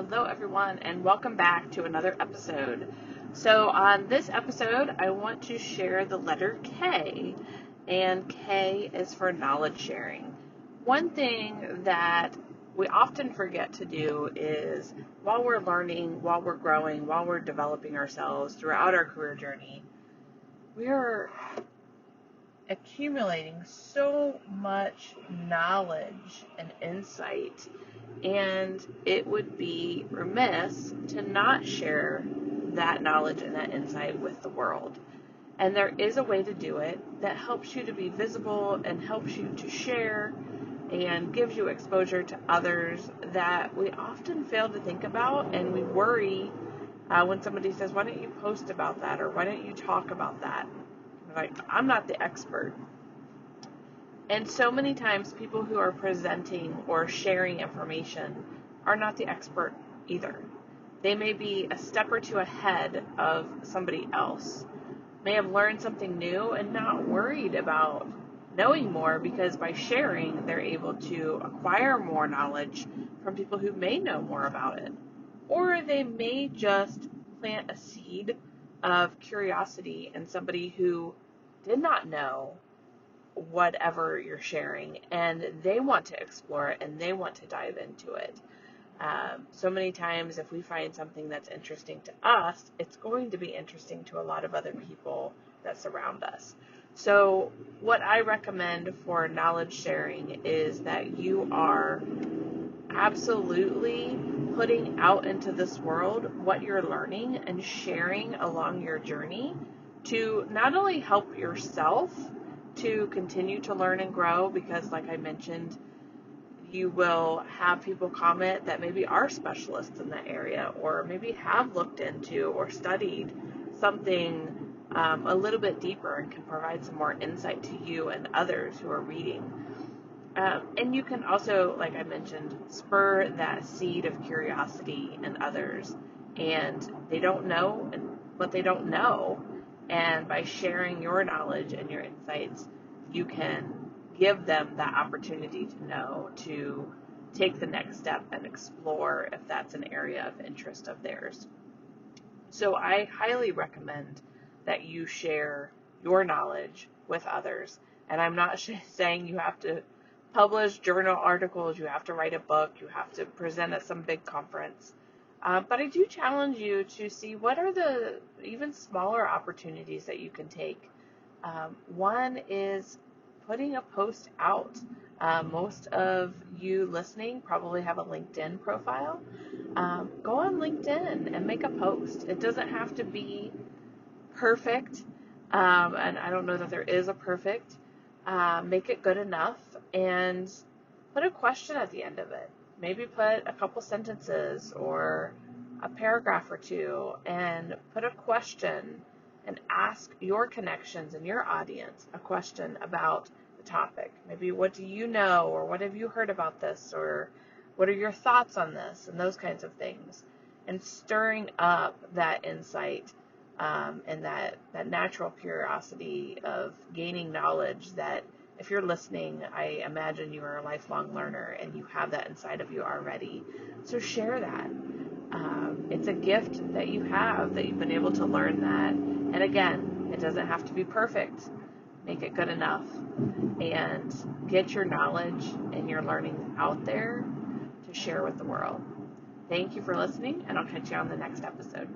Hello, everyone, and welcome back to another episode. So, on this episode, I want to share the letter K, and K is for knowledge sharing. One thing that we often forget to do is while we're learning, while we're growing, while we're developing ourselves throughout our career journey, we are accumulating so much knowledge and insight, and it would be remiss to not share that knowledge and that insight with the world. And there is a way to do it that helps you to be visible and helps you to share and gives you exposure to others that we often fail to think about, and we worry when somebody says, why don't you post about that, or why don't you talk about that? Like, I'm not the expert. And so many times people who are presenting or sharing information are not the expert either. They may be a step or two ahead of somebody else, may have learned something new and not worried about knowing more, because by sharing, they're able to acquire more knowledge from people who may know more about it. Or they may just plant a seed of curiosity in somebody who did not know whatever you're sharing, and they want to explore it and they want to dive into it. So many times, if we find something that's interesting to us, it's going to be interesting to a lot of other people that surround us. So what I recommend for knowledge sharing is that you are absolutely putting out into this world what you're learning and sharing along your journey to not only help yourself to continue to learn and grow, because like I mentioned, you will have people comment that maybe are specialists in that area, or maybe have looked into or studied something a little bit deeper and can provide some more insight to you and others who are reading. And you can also, like I mentioned, spur that seed of curiosity in others, and they don't know what they don't know. And by sharing your knowledge and your insights, you can give them that opportunity to know, to take the next step and explore if that's an area of interest of theirs. So I highly recommend that you share your knowledge with others. And I'm not saying you have to publish journal articles, you have to write a book, you have to present at some big conference. But I do challenge you to see what are the even smaller opportunities that you can take. One is putting a post out. Most of you listening probably have a LinkedIn profile. Go on LinkedIn and make a post. It doesn't have to be perfect, and I don't know that there is a perfect. Make it good enough and put a question at the end of it. Maybe put a couple sentences or a paragraph or two and put a question and ask your connections and your audience a question about the topic. Maybe, what do you know, or what have you heard about this, or what are your thoughts on this, and those kinds of things. And stirring up that insight and that natural curiosity of gaining knowledge that, if you're listening, I imagine you are a lifelong learner and you have that inside of you already. So share that. It's a gift that you have, that you've been able to learn that. And again, it doesn't have to be perfect. Make it good enough. And get your knowledge and your learning out there to share with the world. Thank you for listening, and I'll catch you on the next episode.